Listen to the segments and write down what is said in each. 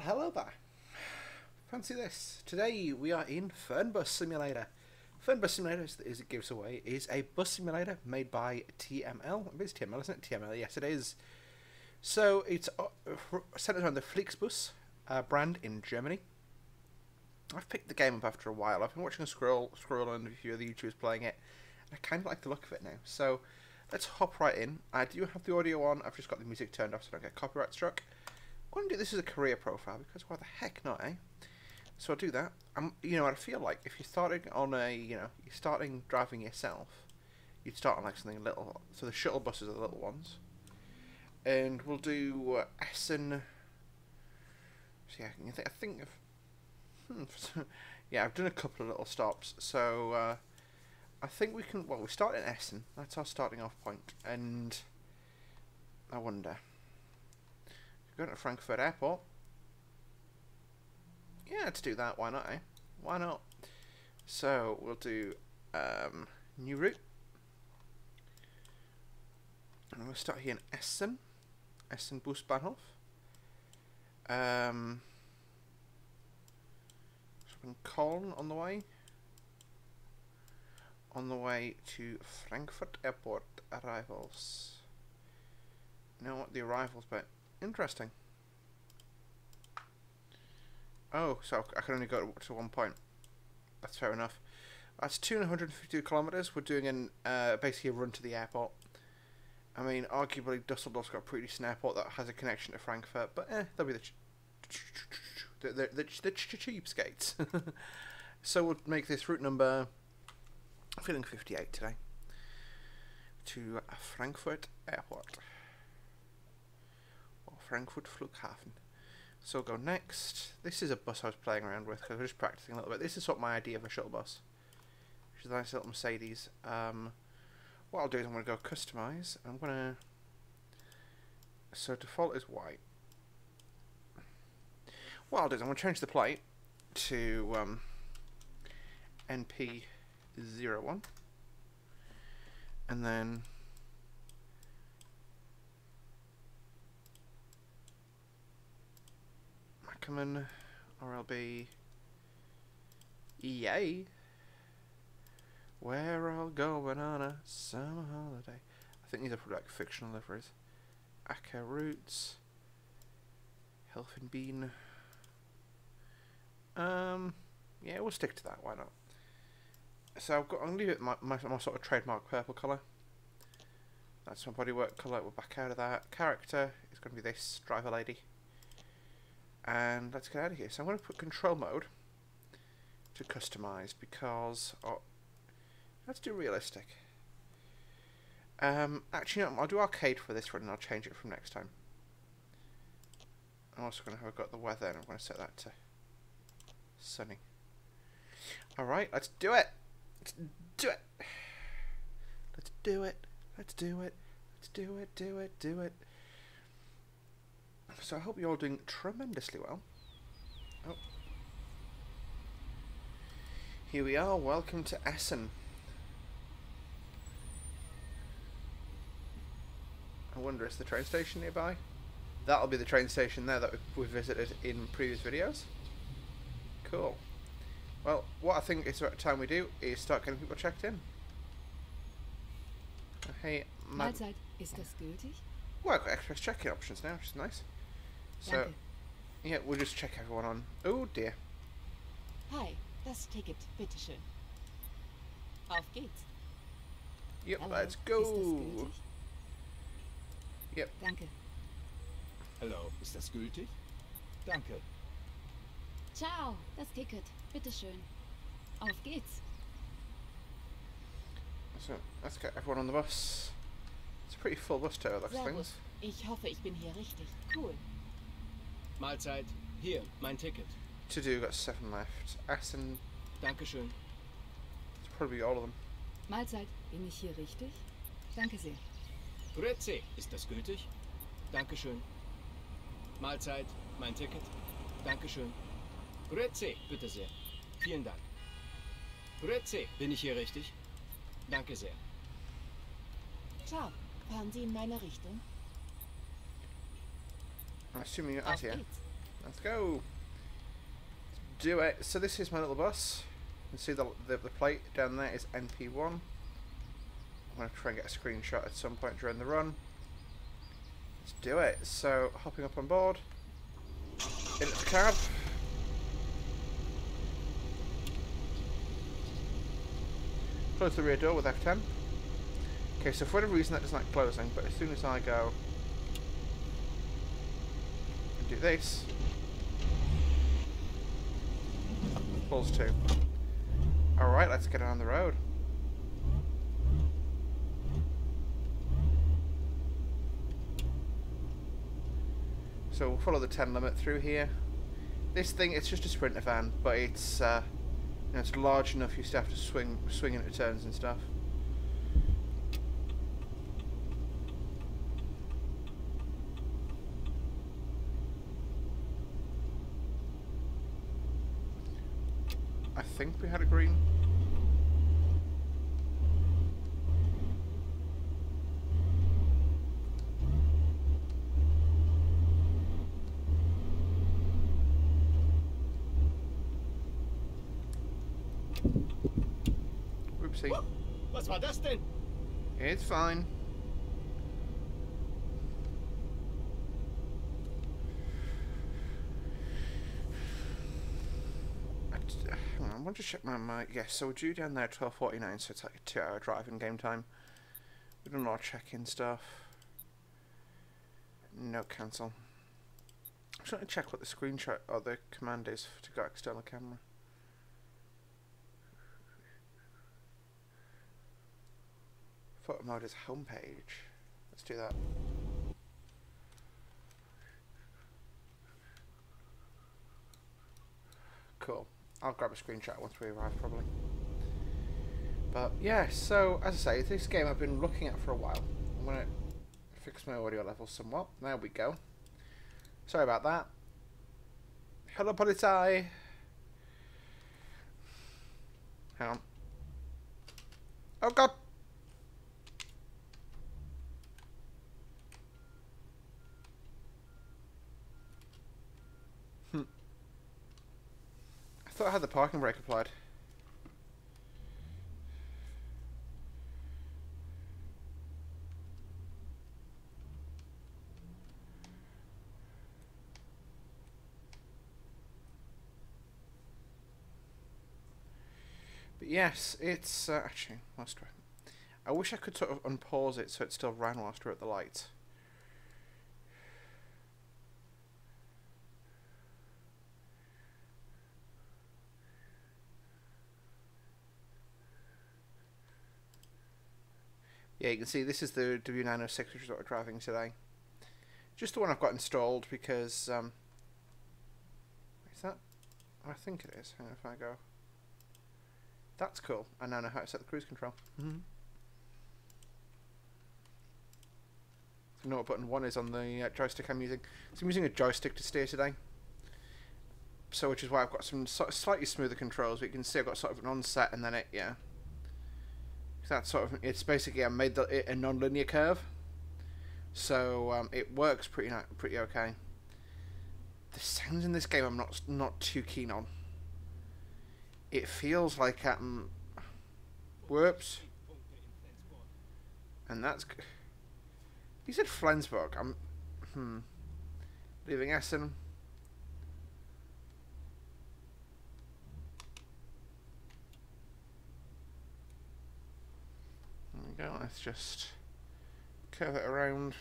hello there. Fancy this. Today we are in Fernbus Simulator. Fernbus Simulator, as it gives away, is a bus simulator made by TML. It is TML, isn't it? TML, yes it is. So it's centered on the Flixbus brand in Germany. I've picked the game up after a while. I've been watching a scroll on a few of the YouTubers playing it. And I kind of like the look of it now. So let's hop right in. I do have the audio on. I've just got the music turned off so I don't get copyright struck. I'm going to do this as a career profile because why the heck not, eh? So I'll do that. I feel like if you're starting on you're starting driving yourself, you'd start on like something little. So the shuttle buses are the little ones, and we'll do Essen. So yeah, I think of. Yeah, I've done a couple of little stops. So I think we can. Well, we start in Essen. That's our starting off point, and I wonder. Going to Frankfurt Airport. Yeah, let's do that. Why not, eh? Why not? So we'll do new route, and we'll start here in Essen, Essen Busbahnhof. So in Cologne on the way to Frankfurt Airport arrivals. Now what the arrivals bit? Interesting. Oh, so I can only go to one point. That's fair enough. That's 252 kilometers. We're doing basically a run to the airport. I mean, arguably Dusseldorf's got a pretty decent airport that has a connection to Frankfurt, but they'll be the cheapskates. So we'll make this route number. I'm feeling 58 today. To Frankfurt Airport. Frankfurt Flughafen. So we'll go next. This is a bus I was playing around with because I was just practicing a little bit. This is sort of my idea of a shuttle bus, which is a nice little Mercedes. What I'll do is I'm going to go customize. I'm going to. So default is white. What I'll do is I'm going to change the plate to NP01, and then. RLB EA, where I'll go on a summer holiday. I think these are probably like fictional liveries. Acker Roots, Helfenbean. Yeah, we'll stick to that. Why not? So I'm going to leave it my sort of trademark purple colour. That's my bodywork colour. We're back out of that. Character is going to be this driver lady. And let's get out of here. So I'm going to put control mode to customize because let's do realistic. Actually, no, I'll do arcade for this run and I'll change it from next time. I'm also going to have got the weather and I'm going to set that to sunny. Alright, let's do it. Let's do it. Let's do it. Let's do it. Let's do it. Do it. So I hope you're all doing tremendously well. Oh. Here we are, welcome to Essen. I wonder, is the train station nearby? That'll be the train station there that we've visited in previous videos. Cool. Well, what I think is about time we do is start getting people checked in. Hey, Mahlzeit, ist das gültig? Well, I've got express check-in options now, which is nice. So, Danke. yeah, we'll just check everyone on. Oh dear. Hi, das Ticket, bitteschön. Auf geht's. Yep, Hello, let's ist das go. gültig? Yep. Danke. Hallo, ist das gültig? Danke. Ciao, das Ticket, bitteschön. Auf geht's. So, let's get everyone on the bus. It's a pretty full bus tour, looks Servus. things. Ich hoffe, ich bin hier richtig. Cool. Mahlzeit. Hier, mein Ticket. To do, got 7 left. Essen, Dankeschön. it's probably all of them. Mahlzeit, bin ich hier richtig? Danke sehr. Grüezi, ist das gültig? Dankeschön. Mahlzeit, mein Ticket. Dankeschön. Grüezi, bitte sehr. Vielen Dank. Grüezi, bin ich hier richtig? Danke sehr. Ciao, fahren Sie in meine Richtung? I'm assuming you're Auf here. geht's. Let's go. Do it. So this is my little bus. You can see the plate down there is NP1. I'm going to try and get a screenshot at some point during the run. Let's do it. So hopping up on board. Into the cab. Close the rear door with F10. Okay, so for whatever reason that doesn't like closing, but as soon as I go and do this, pulls to. Alright, let's get on the road. So we'll follow the 10 limit through here. This thing, it's just a Sprinter van, but it's you know, it's large enough you still have to swing into turns and stuff. I think we had a green. Oopsie. Was war das denn? It's fine. I want to check my yes, so we're due down there at 12:49, so it's like a 2-hour driving game time. We've done a lot of check-in stuff. No, cancel. I'm trying to check what the screenshot or the command is to go external camera. Photo mode is homepage. Let's do that. Cool. I'll grab a screenshot once we arrive, probably. But yeah, so as I say, this game I've been looking at for a while. I'm gonna fix my audio levels somewhat. There we go. Sorry about that. Hello, Polizei. Hang on. Oh God. I thought I had the parking brake applied. But yes, it's actually let's try. I wish I could sort of unpause it so it still ran whilst we're at the light. Yeah, you can see this is the W906, which is what we're driving today. Just the one I've got installed because, is that? I think it is. Hang on, if I go. That's cool. I now know how to set the cruise control. I know what button 1 is on the joystick I'm using. So I'm using a joystick to steer today. So which is why I've got some slightly smoother controls, but you can see I've got sort of an onset and then it, yeah. That's sort of, it's basically I made it a non-linear curve, so it works pretty okay. The sounds in this game I'm not too keen on. It feels like whoops, and that's. You said Flensburg. I'm leaving Essen. Go. Let's just curve it around.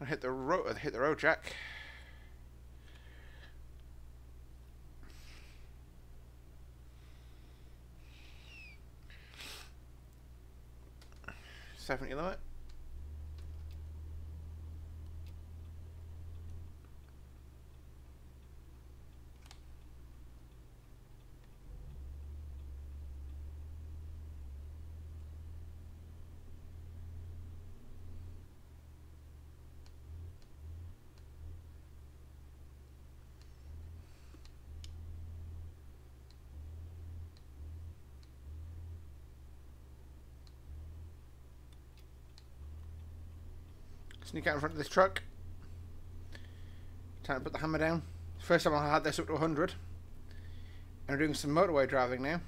I hit the road jack. $70 limit. Sneak out in front of this truck. Time to put the hammer down. First time I had this up to 100. And we're doing some motorway driving now.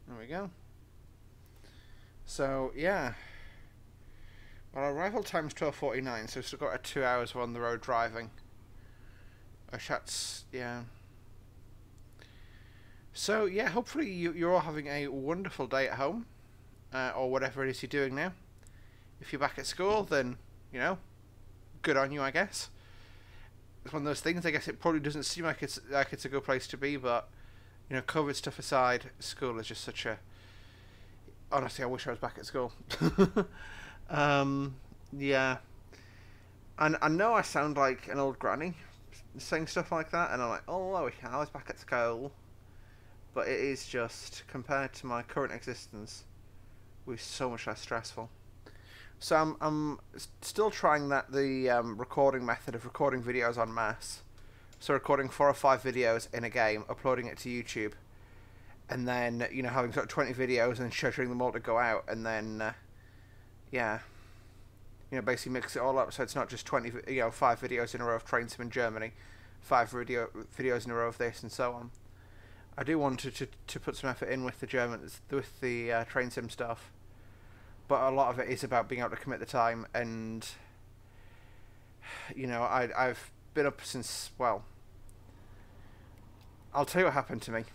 There we go. So, yeah. Well, our arrival time's 12:49, so we've still got 2 hours on the road driving. Which that's, yeah. So, yeah, hopefully you're all having a wonderful day at home. Or whatever it is you're doing now. If you're back at school, then, you know, good on you, I guess. It's one of those things, I guess it probably doesn't seem like it's a good place to be, but, you know, COVID stuff aside, school is just such a... Honestly, I wish I was back at school. Yeah. And I know I sound like an old granny saying stuff like that, and I'm like, oh, I wish I was back at school. But it is just, compared to my current existence, was so much less stressful. So I'm still trying the recording method of recording videos en masse. So recording 4 or 5 videos in a game, uploading it to YouTube, and then, you know, having sort of 20 videos and scheduling them all to go out, and then yeah, you know, basically mix it all up so it's not just 5 videos in a row of train sim in Germany, 5 videos in a row of this, and so on. I do want to put some effort in with the train sim stuff, but a lot of it is about being able to commit the time, and, you know, I've been up since, well, I'll tell you what happened to me.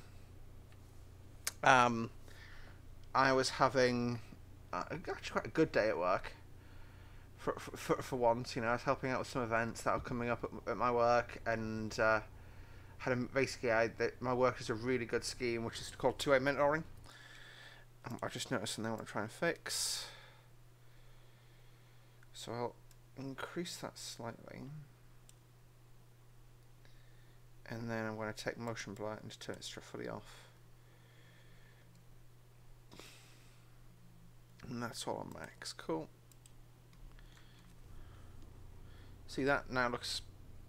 I was having actually quite a good day at work. For once, you know, I was helping out with some events that are coming up at my work, and my work is a really good scheme which is called two-way mentoring. I've just noticed something I want to try and fix, so I'll increase that slightly, and then I'm going to take motion blur and just turn it fully off. And that's all on max. Cool. See, that now looks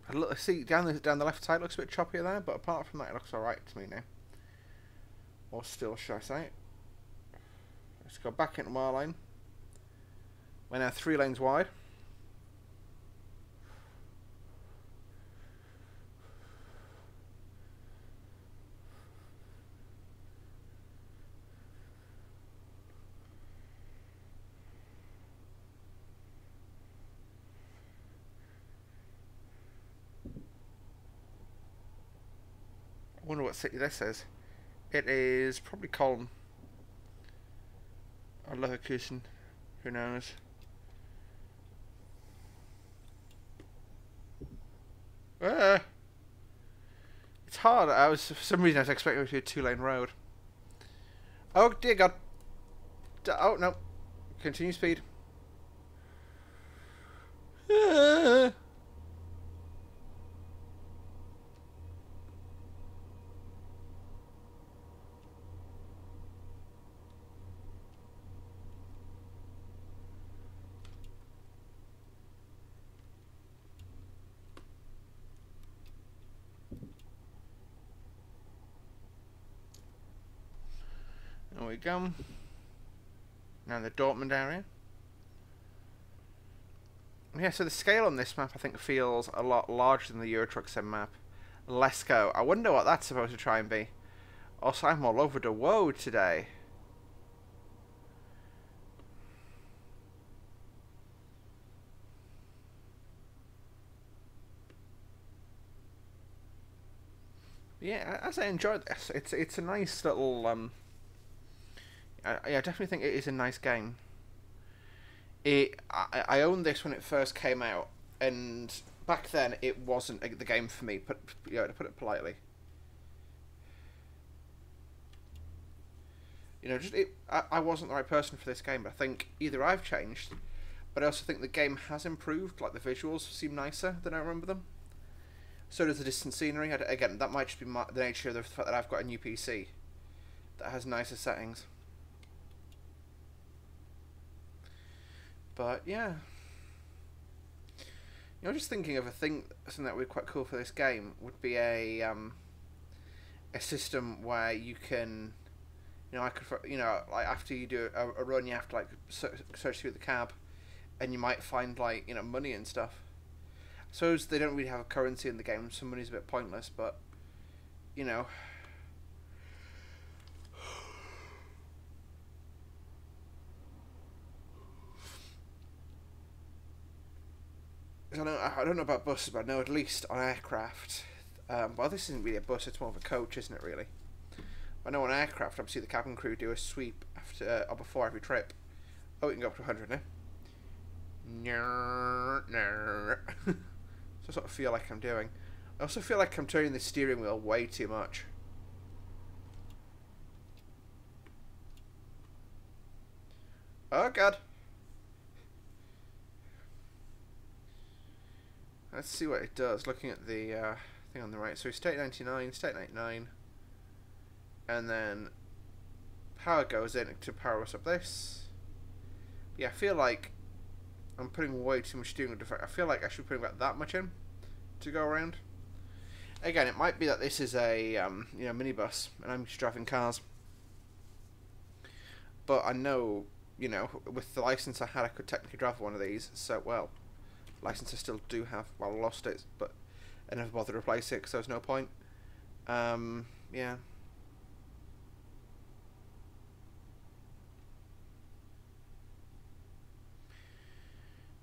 a little. See, down the left side looks a bit choppier there, but apart from that, it looks alright to me now. Or still, should I say? Let's go back into our lane. We're now 3 lanes wide. I wonder what city this is. It is probably Cologne or Leverkusen. Who knows? It's hard. For some reason I was expecting it to be a 2-lane road. Oh dear God! Oh no! Continue speed. There we go. Now the Dortmund area. Yeah, so the scale on this map I think feels a lot larger than the Euro Truck Sim map. Let's go. I wonder what that's supposed to try and be. Also, I'm all over the road today. Yeah, as I enjoyed this, it's a nice little I definitely think it is a nice game. I owned this when it first came out, and back then it wasn't the game for me. To put it politely. You know, I wasn't the right person for this game. But I think either I've changed, but I also think the game has improved. Like the visuals seem nicer than I remember them. So does the distant scenery. Again, that might just be the nature of the fact that I've got a new PC that has nicer settings. But yeah, you know, just thinking of something that would be quite cool for this game would be a system where you can You know, I could, you know, like after you do a run, you have to like search through the cab, and you might find like, you know, money and stuff. I suppose they don't really have a currency in the game, so money's a bit pointless. But you know, I don't know about buses, but I know at least on aircraft. Well, this isn't really a bus; it's more of a coach, isn't it? Really. I know on aircraft, obviously the cabin crew do a sweep after or before every trip. Oh, we can go up to 100 now. So I sort of feel like I'm doing. I also feel like I'm turning the steering wheel way too much. Oh god. Let's see what it does. Looking at the thing on the right. So state 99, state 99. And then power goes in to power us up this. Yeah, I feel like I'm putting way too much steering wheel. I feel like I should be putting about that much in to go around. Again, it might be that this is a you know, minibus and I'm just driving cars. But I know, you know, with the license I had, I could technically drive one of these. So, well, license I still do have. Well, I lost it, but I never bothered to replace it because there was no point. Yeah.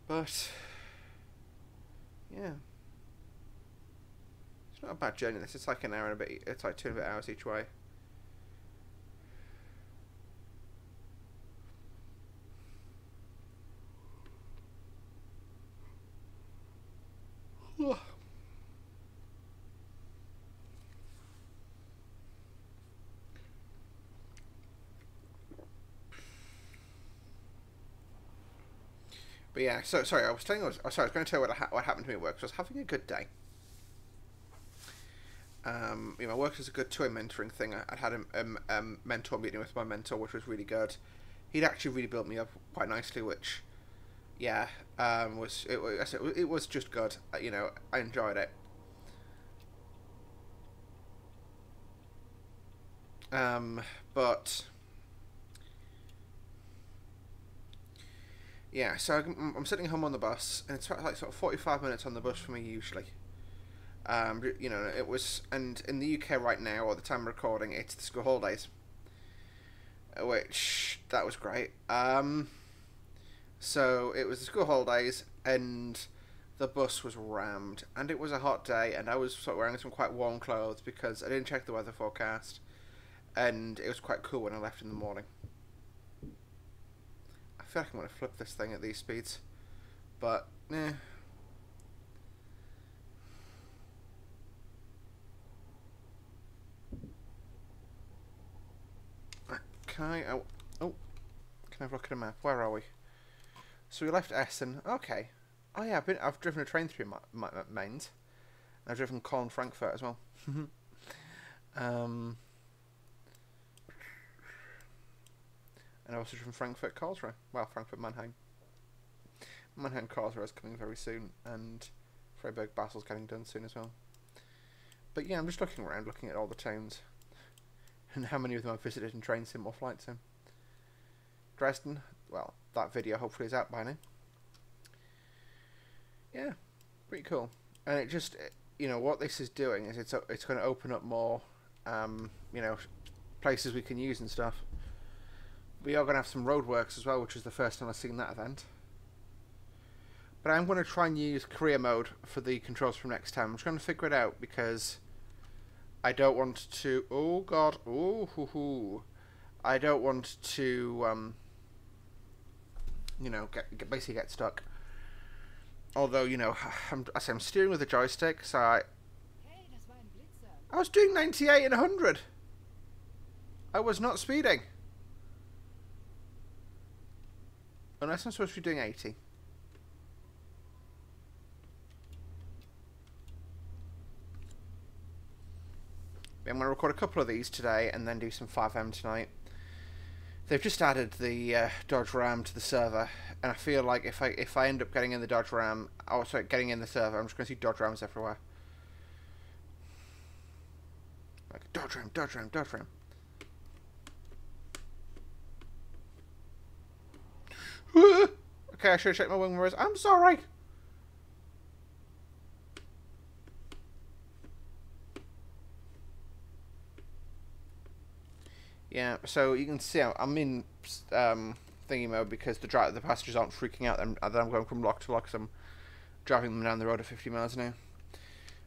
But yeah, it's not a bad journey. This it's like an hour and a bit. It's like 2.5 hours each way. But yeah, so sorry, I was telling you. I was going to tell you what happened to me at work. So I was having a good day. You know, my work is a good two-way mentoring thing. I had a mentor meeting with my mentor, which was really good. He'd actually really built me up quite nicely, which, yeah, it was just good. You know, I enjoyed it. But yeah, so I'm sitting home on the bus, and it's like sort of 45 minutes on the bus for me usually. You know, it was, and in the UK right now, or the time of recording, it's the school holidays, which that was great. So it was the school holidays, and the bus was rammed, and it was a hot day, and I was sort of wearing some quite warm clothes because I didn't check the weather forecast, and it was quite cool when I left in the morning. I feel like I'm going to flip this thing at these speeds, but eh. Can I? Oh, can I have a look at a map? Where are we? So we left Essen. Okay. Oh yeah, I've driven a train through Mainz. I've driven Cologne, Frankfurt as well. And I've also driven Frankfurt, Karlsruhe. Well, Frankfurt, Mannheim. Mannheim, Karlsruhe is coming very soon, and Freiburg, Basel's getting done soon as well. But yeah, I'm just looking around, looking at all the towns, and how many of them I've visited in train sim or flight sim. Dresden, well, that video hopefully is out by now. Yeah, pretty cool. And it just, you know, what this is doing is it's going to open up more, you know, places we can use and stuff. We are going to have some roadworks as well, which is the first time I've seen that event. But I'm going to try and use career mode for the controls from next time. I'm just going to figure it out because I don't want to... Oh, God. Oh, hoo, hoo. I don't want to, you know, basically get stuck. Although, you know, I'm steering with a joystick, so I was doing 98 and 100. I was not speeding. Unless I'm supposed to be doing 80. I'm going to record a couple of these today and then do some 5M tonight. They've just added the Dodge Ram to the server, and I feel like if I end up getting in the Dodge Ram, also getting in the server, I'm just going to see Dodge Rams everywhere. Like Dodge Ram, Dodge Ram, Dodge Ram. okay, I should have checked my wing mirrors. I'm sorry. Yeah, so you can see I'm in thingy mode because the passengers aren't freaking out. And then I'm going from lock to lock, so I'm driving them down the road at 50 miles an hour.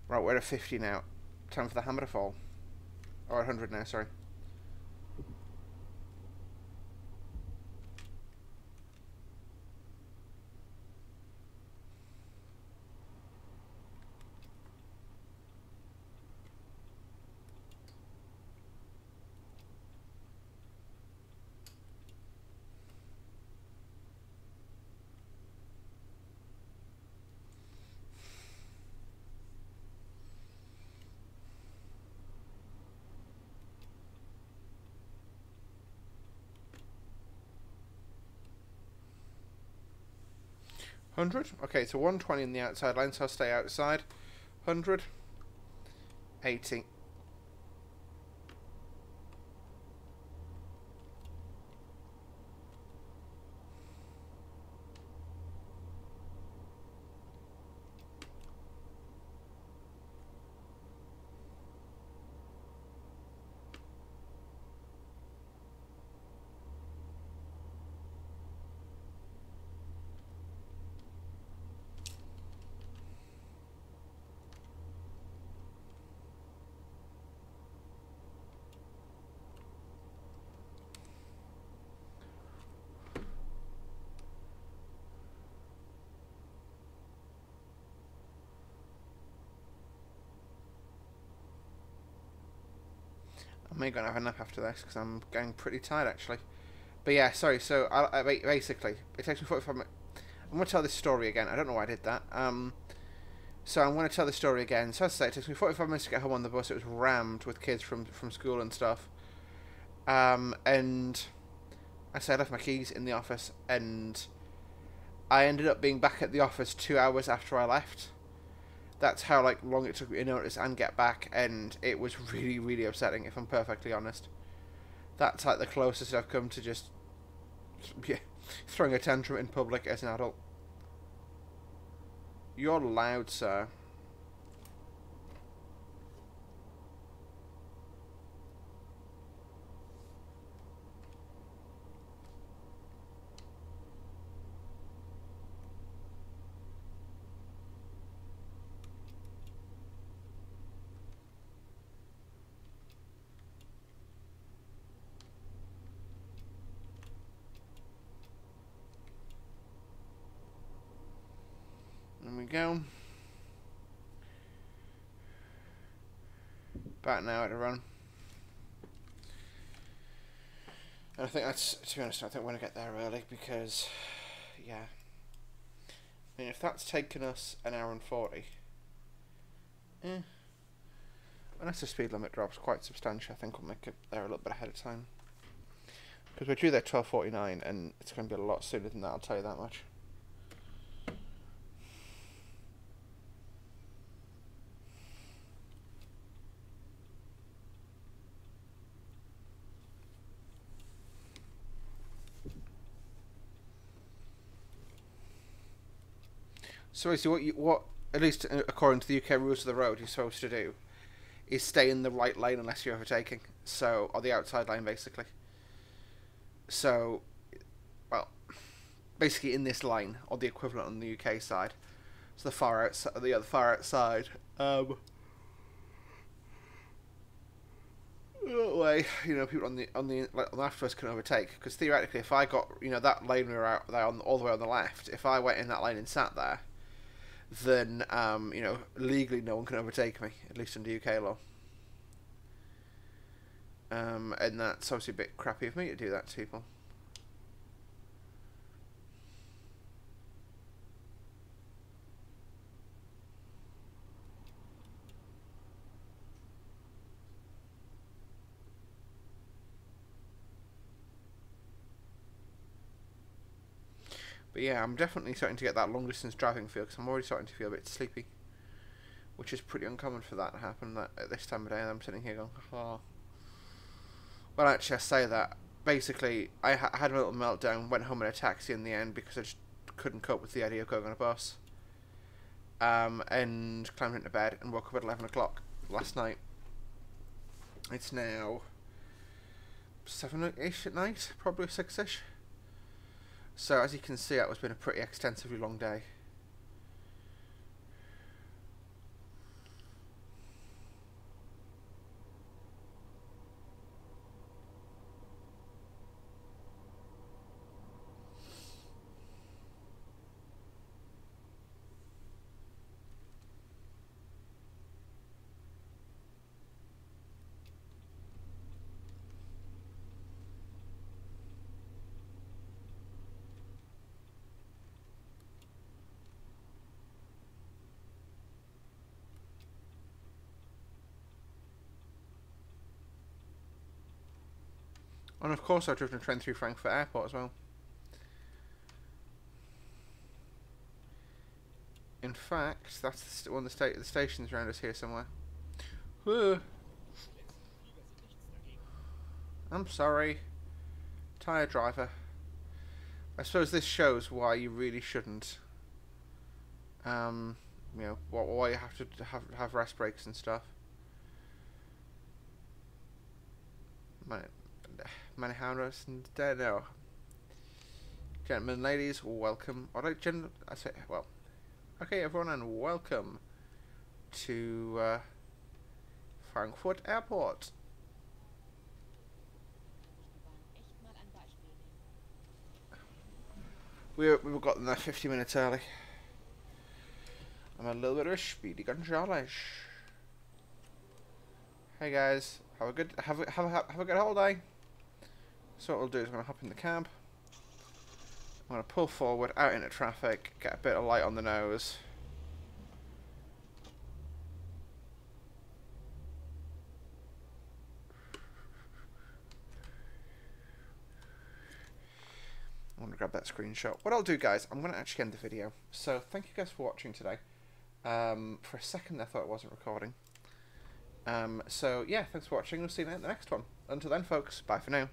Right, we're at 50 now. Time for the hammer to fall. Or 100 now, sorry. Okay, so 120 in the outside line, so I'll stay outside. 100. 80. I may go and have a nap after this because I'm getting pretty tired actually. But yeah, sorry. So basically, it takes me 45 minutes. I'm going to tell this story again. I don't know why I did that. So I'm going to tell the story again. So as I say, it takes me 45 minutes to get home on the bus. It was rammed with kids from school and stuff. And I said I left my keys in the office, and I ended up being back at the office 2 hours after I left. That's how long it took me to notice and get back, and it was really, really upsetting, if I'm perfectly honest. That's the closest I've come to just throwing a tantrum in public as an adult. You're loud, sir. There we go. About an hour to run. And I think that's, to be honest, I think we're going to get there early because, yeah. I mean, if that's taken us an hour and 40, unless the speed limit drops quite substantially, I think we'll make it there a little bit ahead of time. Because we're due there at 12:49, and it's going to be a lot sooner than that, I'll tell you that much. So basically what at least according to the UK rules of the road, you're supposed to do is stay in the right lane unless you're overtaking. So, or the outside lane, basically. So, well, basically in this line, or the equivalent on the UK side. So the far outside, the far outside. Way, people on the left of us can overtake, because theoretically, if I got that lane we were out there all the way on the left, if I went in that lane and sat there, then legally no one can overtake me, at least under UK law. And that's obviously a bit crappy of me to do that to people. But yeah, I'm definitely starting to get that long distance driving feel, because I'm already starting to feel a bit sleepy, which is pretty uncommon for that to happen at this time of day. I'm sitting here going, oh. Well, actually, I say that. Basically, I had a little meltdown, went home in a taxi in the end, because I just couldn't cope with the idea of going on a bus. And climbed into bed and woke up at 11 o'clock last night. It's now 7-ish at night, probably 6-ish. So as you can see, it's been a pretty extensively long day. And of course I've driven a train through Frankfurt Airport as well. In fact, that's one of the stations around us here somewhere. I'm sorry. Tired driver. I suppose this shows why you really shouldn't. You know, why you have to have rest breaks and stuff. Many hounders and no. Gentlemen and ladies, welcome. I say, well, okay, everyone, and welcome to Frankfurt Airport. We've gotten there 50 minutes early. I'm a little bit of a speedy Gonzales. Hey guys, have a good holiday. So what we'll do is I'm going to hop in the cab. I'm going to pull forward out into traffic, get a bit of light on the nose. I'm going to grab that screenshot. What I'll do, guys, I'm going to actually end the video. So thank you guys for watching today. For a second I thought it wasn't recording. So yeah, thanks for watching. We'll see you in the next one. Until then, folks, bye for now.